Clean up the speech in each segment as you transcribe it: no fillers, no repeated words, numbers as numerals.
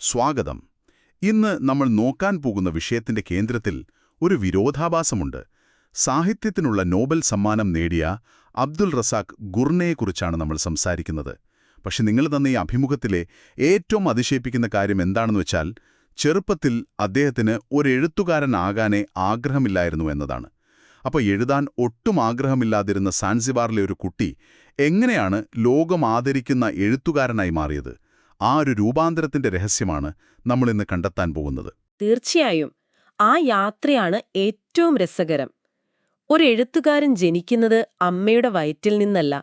സ്വാഗതം. ഇന്ന് നമ്മൾ നോക്കാൻ പോകുന്ന വിഷയത്തിന്റെ കേന്ദ്രത്തിൽ ഒരു വിരോധാഭാസമുണ്ട്. സാഹിത്യത്തിനുള്ള നോബൽ സമ്മാനം നേടിയ അബ്ദുൾ റസാഖ് ഗുർനയെക്കുറിച്ചാണ് നമ്മൾ സംസാരിക്കുന്നത്. പക്ഷെ നിങ്ങൾ തന്ന ഈ അഭിമുഖത്തിലെ ഏറ്റവും അതിശയിപ്പിക്കുന്ന കാര്യം എന്താണെന്ന് വെച്ചാൽ, ചെറുപ്പത്തിൽ അദ്ദേഹത്തിന് ഒരു എഴുത്തുകാരനാകാനേ ആഗ്രഹമില്ലായിരുന്നു എന്നതാണ്. അപ്പോൾ എഴുതാൻ ഒട്ടും ആഗ്രഹമില്ലാതിരുന്ന സാൻസിബാറിലെ ഒരു കുട്ടി എങ്ങനെയാണ് ലോകം ആദരിക്കുന്ന എഴുത്തുകാരനായി മാറിയത്? ആ ഒരു രൂപാന്തരത്തിന്റെ രഹസ്യമാണ് നമ്മളിന്ന് കണ്ടെത്താൻ പോകുന്നത്. തീർച്ചയായും ആ യാത്രയാണ് ഏറ്റവും രസകരം. ഒരു എഴുത്തുകാരൻ ജനിക്കുന്നത് അമ്മയുടെ വയറ്റിൽ നിന്നല്ല,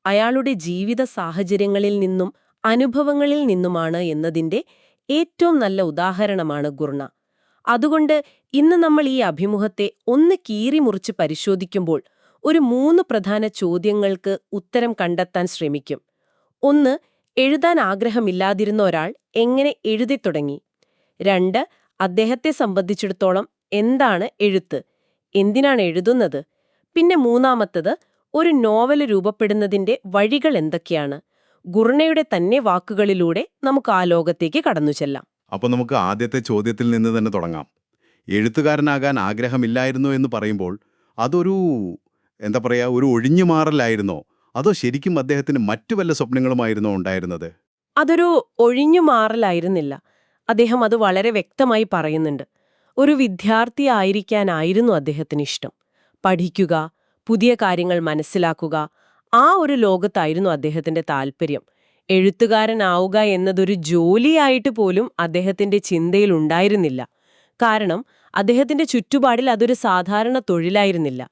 അയാളുടെ ജീവിത സാഹചര്യങ്ങളിൽ നിന്നും അനുഭവങ്ങളിൽ നിന്നുമാണ് എന്നതിന്റെ ഏറ്റവും നല്ല ഉദാഹരണമാണ് ഗുർന. അതുകൊണ്ട് ഇന്ന് നമ്മൾ ഈ അഭിമുഖത്തെ ഒന്ന് കീറിമുറിച്ച് പരിശോധിക്കുമ്പോൾ ഒരു 3 പ്രധാന ചോദ്യങ്ങൾക്ക് ഉത്തരം കണ്ടെത്താൻ ശ്രമിക്കും. ഒന്ന്, എഴുതാൻ ആഗ്രഹമില്ലാതിരുന്ന ഒരാൾ എങ്ങനെ എഴുതിത്തുടങ്ങി? 2, അദ്ദേഹത്തെ സംബന്ധിച്ചിടത്തോളം എന്താണ് എഴുത്ത്, എന്തിനാണ് എഴുതുന്നത്? പിന്നെ മൂന്നാമത്തത്, ഒരു നോവല് രൂപപ്പെടുന്നതിന്റെ വഴികൾ എന്തൊക്കെയാണ്? ഗുർനയുടെ തന്നെ വാക്കുകളിലൂടെ നമുക്ക് ആ ലോകത്തേക്ക് കടന്നുചെല്ലാം. അപ്പോൾ നമുക്ക് ആദ്യത്തെ ചോദ്യത്തിൽ നിന്ന് തന്നെ തുടങ്ങാം. എഴുത്തുകാരനാകാൻ ആഗ്രഹമില്ലായിരുന്നു എന്ന് പറയുമ്പോൾ അതൊരു ഒരു ഒഴിഞ്ഞുമാറലായിരുന്നോ, അതോ ശരിക്കും അദ്ദേഹത്തിന് മറ്റു വല്ല സ്വപ്നങ്ങളുമായിരുന്നോ ഉണ്ടായിരുന്നത്? അതൊരു ഒഴിഞ്ഞുമാറലായിരുന്നില്ല. അദ്ദേഹം അത് വളരെ വ്യക്തമായി പറയുന്നുണ്ട്. ഒരു വിദ്യാർത്ഥിയായിരിക്കാനായിരുന്നു അദ്ദേഹത്തിന് ഇഷ്ടം. പഠിക്കുക, പുതിയ കാര്യങ്ങൾ മനസ്സിലാക്കുക, ആ ഒരു ലോകത്തായിരുന്നു അദ്ദേഹത്തിന്റെ താല്പര്യം. എഴുത്തുകാരനാവുക എന്നതൊരു ജോലിയായിട്ട് പോലും അദ്ദേഹത്തിന്റെ ചിന്തയിലുണ്ടായിരുന്നില്ല. കാരണം അദ്ദേഹത്തിന്റെ ചുറ്റുപാടിൽ അതൊരു സാധാരണ തൊഴിലായിരുന്നില്ല.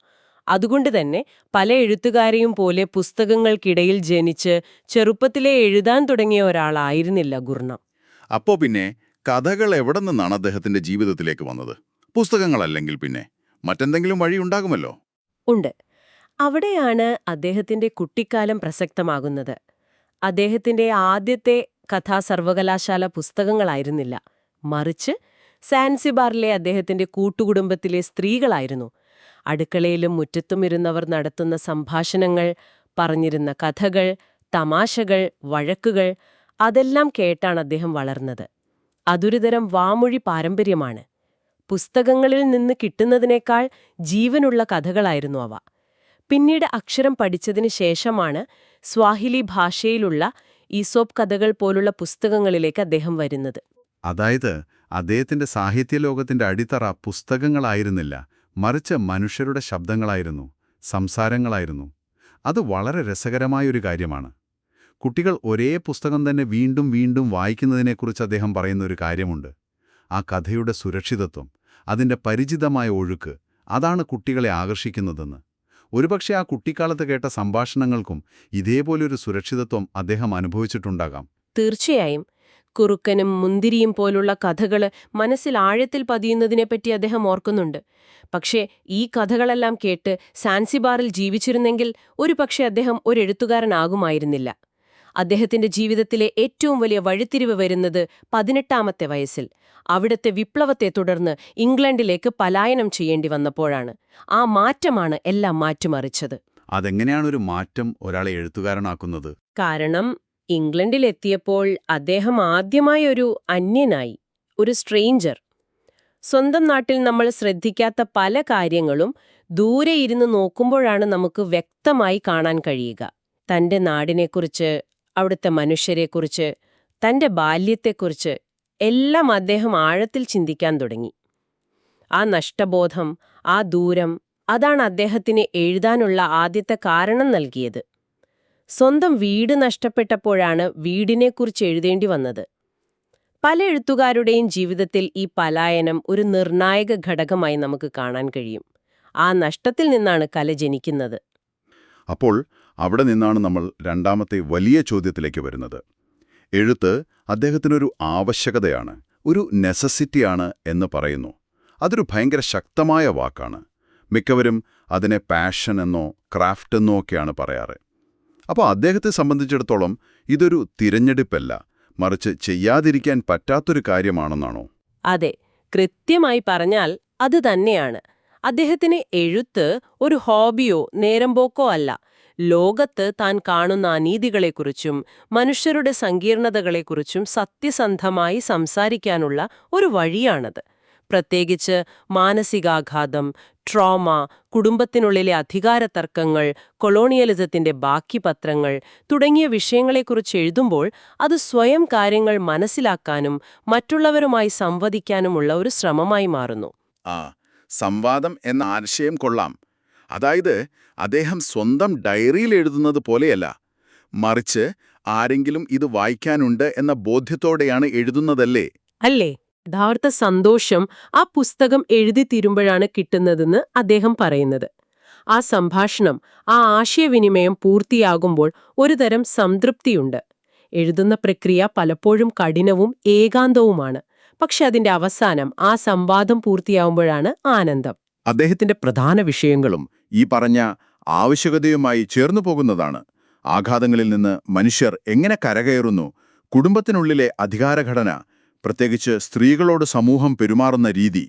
അതുകൊണ്ട് തന്നെ പല എഴുത്തുകാരെയും പോലെ പുസ്തകങ്ങൾക്കിടയിൽ ജനിച്ച് ചെറുപ്പത്തിലേ എഴുതാൻ തുടങ്ങിയ ഒരാളായിരുന്നില്ല ഗുർന. അപ്പോ പിന്നെ കഥകൾ എവിടെ നിന്നാണ് അദ്ദേഹത്തിന്റെ ജീവിതത്തിലേക്ക് വന്നത്? പുസ്തകങ്ങളല്ലെങ്കിൽ പിന്നെ മറ്റെന്തെങ്കിലും വഴിയുണ്ടാകുമല്ലോ. ഉണ്ട്. അവിടെയാണ് അദ്ദേഹത്തിന്റെ കുട്ടിക്കാലം പ്രസക്തമാകുന്നത്. അദ്ദേഹത്തിന്റെ ആദ്യത്തെ കഥാ സർവകലാശാല പുസ്തകങ്ങളായിരുന്നില്ല, മറിച്ച് സാൻസിബാറിലെ അദ്ദേഹത്തിന്റെ കൂട്ടുകുടുംബത്തിലെ സ്ത്രീകളായിരുന്നു. അടുക്കളയിലും മുറ്റത്തും ഇരുന്നവർ നടത്തുന്ന സംഭാഷണങ്ങൾ, പറഞ്ഞിരുന്ന കഥകൾ, തമാശകൾ, വഴക്കുകൾ, അതെല്ലാം കേട്ടാണ് അദ്ദേഹം വളർന്നത്. അതൊരുതരം വാമൊഴി പാരമ്പര്യമാണ്. പുസ്തകങ്ങളിൽ നിന്ന് കിട്ടുന്നതിനേക്കാൾ ജീവനുള്ള കഥകളായിരുന്നു അവ. പിന്നീട് അക്ഷരം പഠിച്ചതിന് ശേഷമാണ് സ്വാഹിലി ഭാഷയിലുള്ള ഈസോപ്പ് കഥകൾ പോലുള്ള പുസ്തകങ്ങളിലേക്ക് അദ്ദേഹം വരുന്നത്. അതായത് അദ്ദേഹത്തിന്റെ സാഹിത്യലോകത്തിന്റെ അടിത്തറ പുസ്തകങ്ങളായിരുന്നില്ല, മറിച്ച് മനുഷ്യരുടെ ശബ്ദങ്ങളായിരുന്നു, സംസാരങ്ങളായിരുന്നു. അത് വളരെ രസകരമായൊരു കാര്യമാണ്. കുട്ടികൾ ഒരേ പുസ്തകം തന്നെ വീണ്ടും വീണ്ടും വായിക്കുന്നതിനെക്കുറിച്ച് അദ്ദേഹം പറയുന്നൊരു കാര്യമുണ്ട്. ആ കഥയുടെ സുരക്ഷിതത്വം, അതിൻ്റെ പരിചിതമായ ഒഴുക്ക്, അതാണ് കുട്ടികളെ ആകർഷിക്കുന്നതെന്ന്. ഒരുപക്ഷെ ആ കുട്ടിക്കാലത്ത് കേട്ട സംഭാഷണങ്ങൾക്കും ഇതേപോലൊരു സുരക്ഷിതത്വം അദ്ദേഹം അനുഭവിച്ചിട്ടുണ്ടാകാം. തീർച്ചയായും. കുറുക്കനും മുന്തിരിയും പോലുള്ള കഥകള് മനസ്സിൽ ആഴത്തിൽ പതിയുന്നതിനെപ്പറ്റി അദ്ദേഹം ഓർക്കുന്നുണ്ട്. പക്ഷേ ഈ കഥകളെല്ലാം കേട്ട് സാൻസിബാറിൽ ജീവിച്ചിരുന്നെങ്കിൽ ഒരുപക്ഷെ അദ്ദേഹം ഒരു എഴുത്തുകാരനാകുമായിരുന്നില്ല. അദ്ദേഹത്തിന്റെ ജീവിതത്തിലെ ഏറ്റവും വലിയ വഴിത്തിരിവ് വരുന്നത് 18ാമത്തെ വയസ്സിൽ. അവിടുത്തെ വിപ്ലവത്തെ തുടർന്ന് ഇംഗ്ലണ്ടിലേക്ക് പലായനം ചെയ്യേണ്ടി വന്നപ്പോഴാണ്. ആ മാറ്റമാണ് എല്ലാം മാറ്റിമറിച്ചത്. അതെങ്ങനെയാണ് ഒരു മാറ്റം ഒരാളെ എഴുത്തുകാരനാക്കുന്നത്? കാരണം ഇംഗ്ലണ്ടിലെത്തിയപ്പോൾ അദ്ദേഹം ആദ്യമായി ഒരു അന്യനായി, ഒരു സ്ട്രേഞ്ചർ. സ്വന്തം നാട്ടിൽ നമ്മൾ ശ്രദ്ധിക്കാത്ത പല കാര്യങ്ങളും ദൂരെ ഇരുന്ന് നോക്കുമ്പോഴാണ് നമുക്ക് വ്യക്തമായി കാണാൻ കഴിയുക. തന്റെ നാടിനെക്കുറിച്ച്, അവിടുത്തെ മനുഷ്യരെക്കുറിച്ച്, തന്റെ ബാല്യത്തെക്കുറിച്ച് എല്ലാം അദ്ദേഹം ആഴത്തിൽ ചിന്തിക്കാൻ തുടങ്ങി. ആ നഷ്ടബോധം, ആ ദൂരം, അതാണ് അദ്ദേഹത്തിന് എഴുതാനുള്ള ആദ്യത്തെ കാരണം നൽകിയത്. സ്വന്തം വീട് നഷ്ടപ്പെട്ടപ്പോഴാണ് വീടിനെക്കുറിച്ച് എഴുതേണ്ടി വന്നത്. പല എഴുത്തുകാരുടെയും ജീവിതത്തിൽ ഈ പലായനം ഒരു നിർണായക ഘടകമായി നമുക്ക് കാണാൻ കഴിയും. ആ നഷ്ടത്തിൽ നിന്നാണ് കല ജനിക്കുന്നത്. അപ്പോൾ അവിടെ നിന്നാണ് നമ്മൾ രണ്ടാമത്തെ വലിയ ചോദ്യത്തിലേക്ക് വരുന്നത്. എഴുത്ത് അദ്ദേഹത്തിനൊരു ആവശ്യകതയാണ്, ഒരു നെസസിറ്റിയാണ് എന്ന് പറയുന്നു. അതൊരു ഭയങ്കര ശക്തമായ വാക്കാണ്. മിക്കവരും അതിനെ പാഷൻ എന്നോ ക്രാഫ്റ്റ് എന്നോ ഒക്കെയാണ് പറയാറ്. അപ്പോൾ അദ്ദേഹത്തെ സംബന്ധിച്ചിടത്തോളം ഇതൊരു തിരഞ്ഞെടുപ്പല്ല, മറിച്ച് ചെയ്യാതിരിക്കാൻ പറ്റാത്തൊരു കാര്യമാണെന്നാണോ? അതെ, കൃത്യമായി പറഞ്ഞാൽ അത് തന്നെയാണ്. അദ്ദേഹത്തിന് എഴുത്ത് ഒരു ഹോബിയോ നേരമ്പോക്കോ അല്ല, ലോകത്ത് താൻ കാണുന്ന അനീതികളെക്കുറിച്ചും മനുഷ്യരുടെ സങ്കീർണതകളെക്കുറിച്ചും സത്യസന്ധമായി സംസാരിക്കാനുള്ള ഒരു വഴിയാണത്. പ്രത്യേകിച്ച് മാനസികാഘാതം, ട്രോമ, കുടുംബത്തിനുള്ളിലെ അധികാരതർക്കങ്ങൾ, കൊളോണിയലിസത്തിന്റെ ബാക്കി പത്രങ്ങൾ തുടങ്ങിയ വിഷയങ്ങളെക്കുറിച്ച് എഴുതുമ്പോൾ അത് സ്വയം കാര്യങ്ങൾ മനസ്സിലാക്കാനും മറ്റുള്ളവരുമായി സംവദിക്കാനുമുള്ള ഒരു ശ്രമമായി മാറുന്നു. സംവാദം എന്ന ആശയം കൊള്ളാം. അതായത് അദ്ദേഹം സ്വന്തം ഡയറിയിൽ എഴുതുന്നത് പോലെയല്ല, മറിച്ച് ആരെങ്കിലും ഇത് വായിക്കാനുണ്ട് എന്ന ബോധ്യത്തോടെയാണ് എഴുതുന്നതല്ലേ? അല്ലേ? യഥാർത്ഥ സന്തോഷം ആ പുസ്തകം എഴുതി തീരുമ്പോഴാണ് കിട്ടുന്നതെന്ന് അദ്ദേഹം പറയുന്നത്. ആ സംഭാഷണം, ആ ആശയവിനിമയം പൂർത്തിയാകുമ്പോൾ ഒരുതരം സംതൃപ്തിയുണ്ട്. എഴുതുന്ന പ്രക്രിയ പലപ്പോഴും കഠിനവും ഏകാന്തവുമാണ്. പക്ഷെ അതിന്റെ അവസാനം, ആ സംവാദം പൂർത്തിയാവുമ്പോഴാണ് ആനന്ദം. അദ്ദേഹത്തിന്റെ പ്രധാന വിഷയങ്ങളും ഈ പറഞ്ഞ ആവശ്യകതയുമായി ചേർന്നു പോകുന്നതാണ്. ആഘാതങ്ങളിൽ നിന്ന് മനുഷ്യർ എങ്ങനെ കരകയറുന്നു, കുടുംബത്തിനുള്ളിലെ അധികാരഘടന, പ്രത്യേകിച്ച് സ്ത്രീകളോട് സമൂഹം പെരുമാറുന്ന രീതി,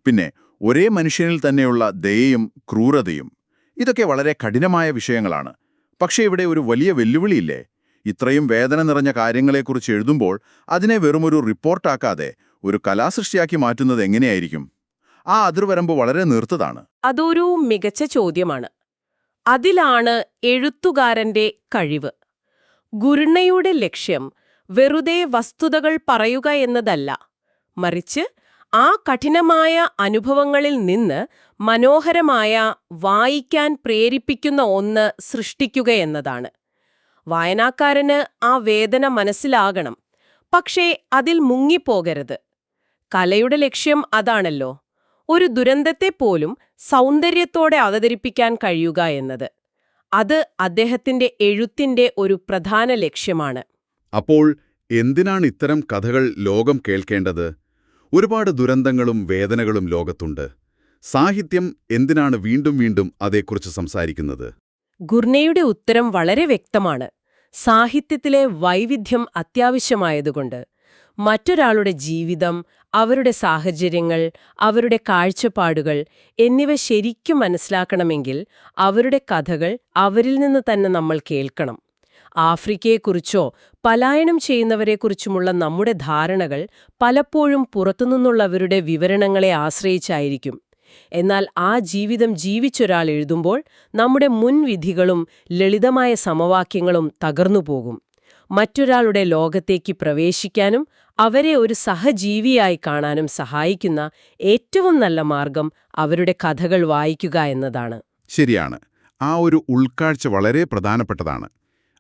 പിന്നെ ഒരേ മനുഷ്യനിൽ തന്നെയുള്ള ദയയും ക്രൂരതയും. ഇതൊക്കെ വളരെ കഠിനമായ വിഷയങ്ങളാണ്. പക്ഷേ ഇവിടെ ഒരു വലിയ വെല്ലുവിളിയില്ലേ? ഇത്രയും വേദന നിറഞ്ഞ കാര്യങ്ങളെക്കുറിച്ച് എഴുതുമ്പോൾ അതിനെ വെറുമൊരു റിപ്പോർട്ടാക്കാതെ ഒരു കലാസൃഷ്ടിയാക്കി മാറ്റുന്നത് എങ്ങനെയായിരിക്കും? ആ അതിർവരമ്പ് വളരെ നീർത്തതാണ്. അതൊരു മികച്ച ചോദ്യമാണ്. അതിലാണ് എഴുത്തുകാരന്റെ കഴിവ്. ഗുർണയുടെ ലക്ഷ്യം വെറുതെ വസ്തുതകൾ പറയുക എന്നതല്ല, മറിച്ച് ആ കഠിനമായ അനുഭവങ്ങളിൽ നിന്ന് മനോഹരമായ, വായിക്കാൻ പ്രേരിപ്പിക്കുന്ന ഒന്ന് സൃഷ്ടിക്കുകയെന്നതാണ്. വായനക്കാരന് ആ വേദന മനസ്സിലാകണം, പക്ഷേ അതിൽ മുങ്ങിപ്പോകരുത്. കലയുടെ ലക്ഷ്യം അതാണല്ലോ, ഒരു ദുരന്തത്തെപ്പോലും സൗന്ദര്യത്തോടെ അവതരിപ്പിക്കാൻ കഴിയുക എന്നത്. അത് അദ്ദേഹത്തിന്റെ എഴുത്തിന്റെ ഒരു പ്രധാന ലക്ഷ്യമാണ്. അപ്പോൾ എന്തിനാണ് ഇത്തരം കഥകൾ ലോകം കേൾക്കേണ്ടത്? ഒരുപാട് ദുരന്തങ്ങളും വേദനകളും ലോകത്തുണ്ട്. സാഹിത്യം എന്തിനാണ് വീണ്ടും വീണ്ടും അതേക്കുറിച്ച് സംസാരിക്കുന്നത്? ഗുർണയുടെ ഉത്തരം വളരെ വ്യക്തമാണ്. സാഹിത്യത്തിലെ വൈവിധ്യം അത്യാവശ്യമായതുകൊണ്ട്. മറ്റൊരാളുടെ ജീവിതം, അവരുടെ സാഹചര്യങ്ങൾ, അവരുടെ കാഴ്ചപ്പാടുകൾ എന്നിവ ശരിക്കും മനസ്സിലാക്കണമെങ്കിൽ അവരുടെ കഥകൾ അവരിൽ നിന്ന് തന്നെ നമ്മൾ കേൾക്കണം. ആഫ്രിക്കയെക്കുറിച്ചോ പലായനം ചെയ്യുന്നവരെക്കുറിച്ചുമുള്ള നമ്മുടെ ധാരണകൾ പലപ്പോഴും പുറത്തുനിന്നുള്ളവരുടെ വിവരണങ്ങളെ ആശ്രയിച്ചായിരിക്കും. എന്നാൽ ആ ജീവിതം ജീവിച്ചൊരാൾ എഴുതുമ്പോൾ നമ്മുടെ മുൻവിധികളും ലളിതമായ സമവാക്യങ്ങളും തകർന്നുപോകും. മറ്റൊരാളുടെ ലോകത്തേക്ക് പ്രവേശിക്കാനും അവരെ ഒരു സഹജീവിയായി കാണാനും സഹായിക്കുന്ന ഏറ്റവും നല്ല മാർഗം അവരുടെ കഥകൾ വായിക്കുക എന്നതാണ്. ശരിയാണ്. ആ ഒരു ഉൾക്കാഴ്ച വളരെ പ്രധാനപ്പെട്ടതാണ്.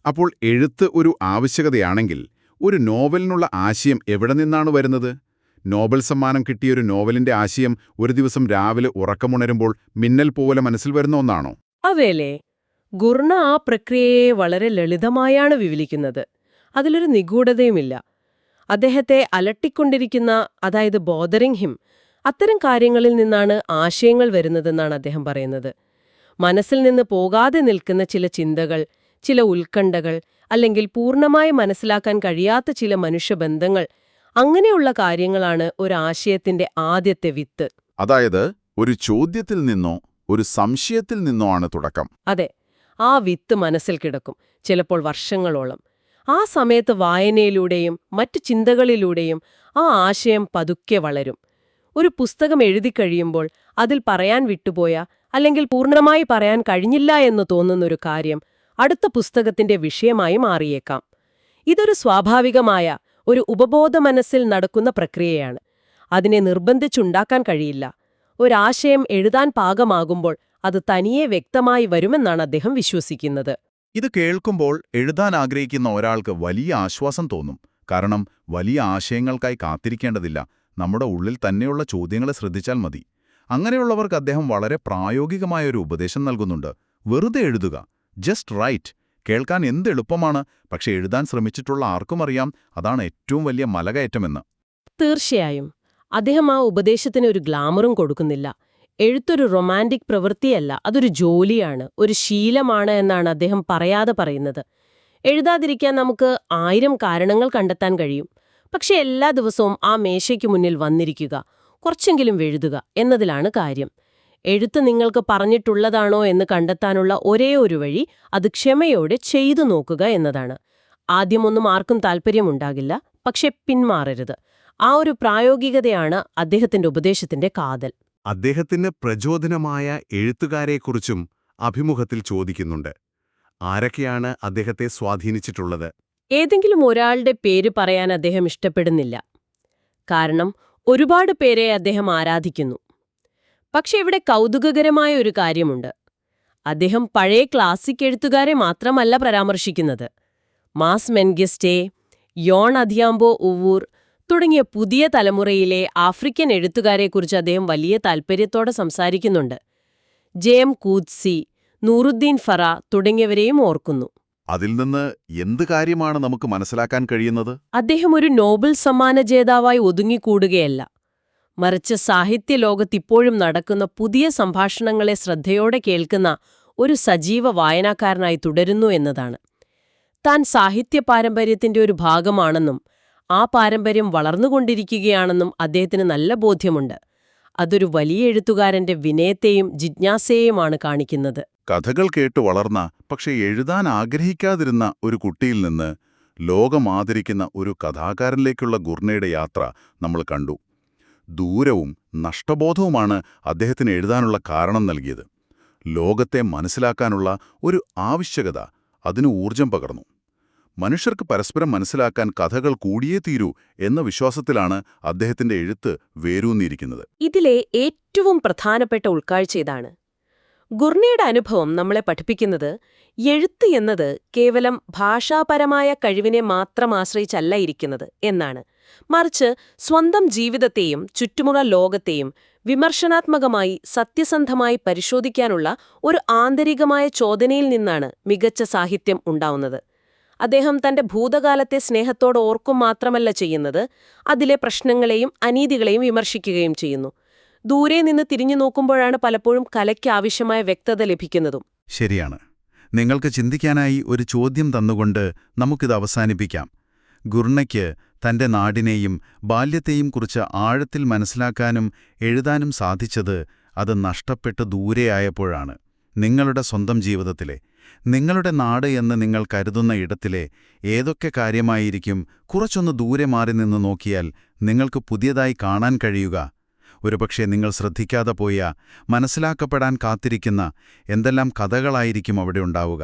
അപ്പോൾ എഴുത്ത് ഒരു ആവശ്യകതയാണെങ്കിൽ ഒരു നോവലിനുള്ള ആശയം എവിടെ നിന്നാണ് വരുന്നത്? നോബൽ സമ്മാനം കിട്ടിയൊരു നോവലിന്റെ ആശയം ഒരു ദിവസം രാവിലെ ഉറക്കമുണരുമ്പോൾ മിന്നൽ പോലെ മനസ്സിൽ വരുന്ന ഒന്നാണോ? അവേലേ, ഗുർണ ആ പ്രക്രിയയെ വളരെ ലളിതമായാണ് വിവരിക്കുന്നത്. അതിലൊരു നിഗൂഢതയുമില്ല. അദ്ദേഹത്തെ അലട്ടിക്കൊണ്ടിരിക്കുന്ന, അതായത് ബോദറിംഗ് ഹിം, അത്തരം കാര്യങ്ങളിൽ നിന്നാണ് ആശയങ്ങൾ വരുന്നതെന്നാണ് അദ്ദേഹം പറയുന്നത്. മനസ്സിൽ നിന്ന് പോകാതെ നിൽക്കുന്ന ചില ചിന്തകൾ, ചില ഉത്കണ്ഠകൾ, അല്ലെങ്കിൽ പൂർണ്ണമായി മനസ്സിലാക്കാൻ കഴിയാത്ത ചില മനുഷ്യബന്ധങ്ങൾ, അങ്ങനെയുള്ള കാര്യങ്ങളാണ് ഒരു ആശയത്തിന്റെ ആദ്യത്തെ വിത്ത്. അതായത് ഒരു ചോദ്യത്തിൽ നിന്നോ ഒരു സംശയത്തിൽ നിന്നോ ആണ് തുടക്കം. അതെ, ആ വിത്ത് മനസ്സിൽ കിടക്കും, ചിലപ്പോൾ വർഷങ്ങളോളം. ആ സമയത്ത് വായനയിലൂടെയും മറ്റു ചിന്തകളിലൂടെയും ആ ആശയം പതുക്കെ വളരും. ഒരു പുസ്തകം എഴുതിക്കഴിയുമ്പോൾ അതിൽ പറയാൻ വിട്ടുപോയ, അല്ലെങ്കിൽ പൂർണ്ണമായി പറയാൻ കഴിഞ്ഞില്ല എന്ന് തോന്നുന്നൊരു കാര്യം അടുത്ത പുസ്തകത്തിന്റെ വിഷയമായി മാറിയേക്കാം. ഇതൊരു സ്വാഭാവികമായ, ഒരു ഉപബോധ മനസ്സിൽ നടക്കുന്ന പ്രക്രിയയാണ്. അതിനെ നിർബന്ധിച്ചുണ്ടാക്കാൻ കഴിയില്ല. ഒരാശയം എഴുതാൻ പാകമാകുമ്പോൾ അത് തനിയെ വ്യക്തമായി വരുമെന്നാണ് അദ്ദേഹം വിശ്വസിക്കുന്നത്. ഇത് കേൾക്കുമ്പോൾ എഴുതാൻ ആഗ്രഹിക്കുന്ന ഒരാൾക്ക് വലിയ ആശ്വാസം തോന്നും. കാരണം വലിയ ആശയങ്ങൾക്കായി കാത്തിരിക്കേണ്ടതില്ല, നമ്മുടെ ഉള്ളിൽ തന്നെയുള്ള ചോദ്യങ്ങളെ ശ്രദ്ധിച്ചാൽ മതി. അങ്ങനെയുള്ളവർക്ക് അദ്ദേഹം വളരെ പ്രായോഗികമായൊരു ഉപദേശം നൽകുന്നുണ്ട്. വെറുതെ എഴുതുക, ജസ്റ്റ് റൈറ്റ്. കേൾക്കാൻ എന്ത് എളുപ്പമാണ്, പക്ഷെ എഴുതാൻ ശ്രമിച്ചിട്ടുള്ള ആർക്കും അറിയാം അതാണ് ഏറ്റവും വലിയ മലകയറ്റമെന്ന്. തീർച്ചയായും. അദ്ദേഹം ആ ഉപദേശത്തിന് ഒരു ഗ്ലാമറും കൊടുക്കുന്നില്ല. എഴുത്തൊരു റൊമാൻറ്റിക് പ്രവൃത്തിയല്ല, അതൊരു ജോലിയാണ്, ഒരു ശീലമാണ് എന്നാണ് അദ്ദേഹം പറയാതെ പറയുന്നത്. എഴുതാതിരിക്കാൻ നമുക്ക് 1000 കാരണങ്ങൾ കണ്ടെത്താൻ കഴിയും. പക്ഷെ എല്ലാ ദിവസവും ആ മേശയ്ക്ക് മുന്നിൽ വന്നിരിക്കുക, കുറച്ചെങ്കിലും എഴുതുക എന്നതിലാണ് കാര്യം. എഴുത്ത് നിങ്ങൾക്ക് പറഞ്ഞിട്ടുള്ളതാണോ എന്ന് കണ്ടെത്താനുള്ള ഒരേ ഒരു വഴി അത് ക്ഷമയോടെ ചെയ്തു നോക്കുക എന്നതാണ്. ആദ്യമൊന്നും ആർക്കും താല്പര്യമുണ്ടാകില്ല, പക്ഷെ പിന്മാറരുത്. ആ ഒരു പ്രായോഗികതയാണ് അദ്ദേഹത്തിന്റെ ഉപദേശത്തിന്റെ കാതൽ. അദ്ദേഹത്തിന് പ്രചോദനമായ എഴുത്തുകാരെക്കുറിച്ചും അഭിമുഖത്തിൽ ചോദിക്കുന്നുണ്ട്. ആരൊക്കെയാണ് അദ്ദേഹത്തെ സ്വാധീനിച്ചിട്ടുള്ളത്? ഏതെങ്കിലും ഒരാളുടെ പേര് പറയാൻ അദ്ദേഹം ഇഷ്ടപ്പെടുന്നില്ല. കാരണം ഒരുപാട് പേരെ അദ്ദേഹം ആരാധിക്കുന്നു. പക്ഷെ ഇവിടെ കൗതുകകരമായ ഒരു കാര്യമുണ്ട്. അദ്ദേഹം പഴയ ക്ലാസിക് എഴുത്തുകാരെ മാത്രമല്ല പരാമർശിക്കുന്നത്. മാസ് മെൻഗിസ്റ്റേ, യോൺ അധിയാംബോ ഉവൂർ തുടങ്ങിയ പുതിയ തലമുറയിലെ ആഫ്രിക്കൻ എഴുത്തുകാരെക്കുറിച്ച് അദ്ദേഹം വലിയ താൽപ്പര്യത്തോടെ സംസാരിക്കുന്നുണ്ട്. ജെഎം കൂത്സി, നൂറുദ്ദീൻ ഫറ തുടങ്ങിയവരെയും ഓർക്കുന്നു. അതിൽ നിന്ന് എന്ത് കാര്യമാണ് നമുക്ക് മനസ്സിലാക്കാൻ കഴിയുന്നത്? അദ്ദേഹം ഒരു നോബൽ സമ്മാന ജേതാവായി ഒതുങ്ങിക്കൂടുകയല്ല, മറിച്ച് സാഹിത്യ ലോകത്തിപ്പോഴും നടക്കുന്ന പുതിയ സംഭാഷണങ്ങളെ ശ്രദ്ധയോടെ കേൾക്കുന്ന ഒരു സജീവ വായനക്കാരനായി തുടരുന്നു എന്നതാണ്. താൻ സാഹിത്യ പാരമ്പര്യത്തിന്റെ ഒരു ഭാഗമാണെന്നും ആ പാരമ്പര്യം വളർന്നുകൊണ്ടിരിക്കുകയാണെന്നും അദ്ദേഹത്തിന് നല്ല ബോധ്യമുണ്ട്. അതൊരു വലിയ എഴുത്തുകാരന്റെ വിനയത്തെയും ജിജ്ഞാസയെയുമാണ് കാണിക്കുന്നത്. കഥകൾ കേട്ട് വളർന്ന പക്ഷെ എഴുതാൻ ആഗ്രഹിക്കാതിരുന്ന ഒരു കുട്ടിയിൽ നിന്ന് ലോകം ആദരിക്കുന്ന ഒരു കഥാകാരനിലേക്കുള്ള ഗുർണയുടെ യാത്ര നമ്മൾ കണ്ടു. ദൂരവും നഷ്ടബോധവുമാണ് അദ്ദേഹത്തിന് എഴുതാനുള്ള കാരണം നൽകിയത്. ലോകത്തെ മനസ്സിലാക്കാനുള്ള ഒരു ആവശ്യകത അതിന് ഊർജം പകർന്നു. മനുഷ്യർക്ക് പരസ്പരം മനസ്സിലാക്കാൻ കഥകൾ കൂടിയേ തീരൂ എന്ന വിശ്വാസത്തിലാണ് അദ്ദേഹത്തിന്റെ എഴുത്ത് വേരൂന്നിയിരിക്കുന്നത്. ഇതിലെ ഏറ്റവും പ്രധാനപ്പെട്ട ഉൾക്കാഴ്ച ഇതാണ്. ഗുർണയുടെ അനുഭവം നമ്മളെ പഠിപ്പിക്കുന്നത് എഴുത്ത് എന്നത് കേവലം ഭാഷാപരമായ കഴിവിനെ മാത്രം ആശ്രയിച്ചല്ല ഇരിക്കുന്നത് എന്നാണ്. മറിച്ച് സ്വന്തം ജീവിതത്തെയും ചുറ്റുമുള്ള ലോകത്തെയും വിമർശനാത്മകമായി സത്യസന്ധമായി പരിശോധിക്കാനുള്ള ഒരു ആന്തരികമായ ചോദനയിൽ നിന്നാണ് മികച്ച സാഹിത്യം ഉണ്ടാവുന്നത്. അദ്ദേഹം തന്റെ ഭൂതകാലത്തെ സ്നേഹത്തോടെ ഓർക്കും മാത്രമല്ല ചെയ്യുന്നത്, അതിലെ പ്രശ്നങ്ങളെയും അനീതികളെയും വിമർശിക്കുകയും ചെയ്യുന്നു. ദൂരെ നിന്ന് തിരിഞ്ഞു നോക്കുമ്പോഴാണ് പലപ്പോഴും കലയ്ക്ക് ആവശ്യമായ വ്യക്തത ലഭിക്കുന്നതും. ശരിയാണ്. നിങ്ങൾക്ക് ചിന്തിക്കാനായി ഒരു ചോദ്യം തന്നുകൊണ്ട് നമുക്കിത് അവസാനിപ്പിക്കാം. ഗുർണയ്ക്ക് തന്റെ നാടിനെയും ബാല്യത്തെയും കുറിച്ച് ആഴത്തിൽ മനസ്സിലാക്കാനും എഴുതാനും സാധിച്ചത് അത് നഷ്ടപ്പെട്ട് ദൂരെയായപ്പോഴാണ്. നിങ്ങളുടെ സ്വന്തം ജീവിതത്തിലെ, നിങ്ങളുടെ നാട് എന്ന് നിങ്ങൾ കരുതുന്ന ഇടത്തിലെ ഏതൊക്കെ കാര്യമായിരിക്കും കുറച്ചൊന്ന് ദൂരെ മാറി നിന്ന് നോക്കിയാൽ നിങ്ങൾക്ക് പുതിയതായി കാണാൻ കഴിയുക? ഒരുപക്ഷെ നിങ്ങൾ ശ്രദ്ധിക്കാതെ പോയ, മനസ്സിലാക്കപ്പെടാൻ കാത്തിരിക്കുന്ന എന്തെല്ലാം കഥകളായിരിക്കും അവിടെ ഉണ്ടാവുക.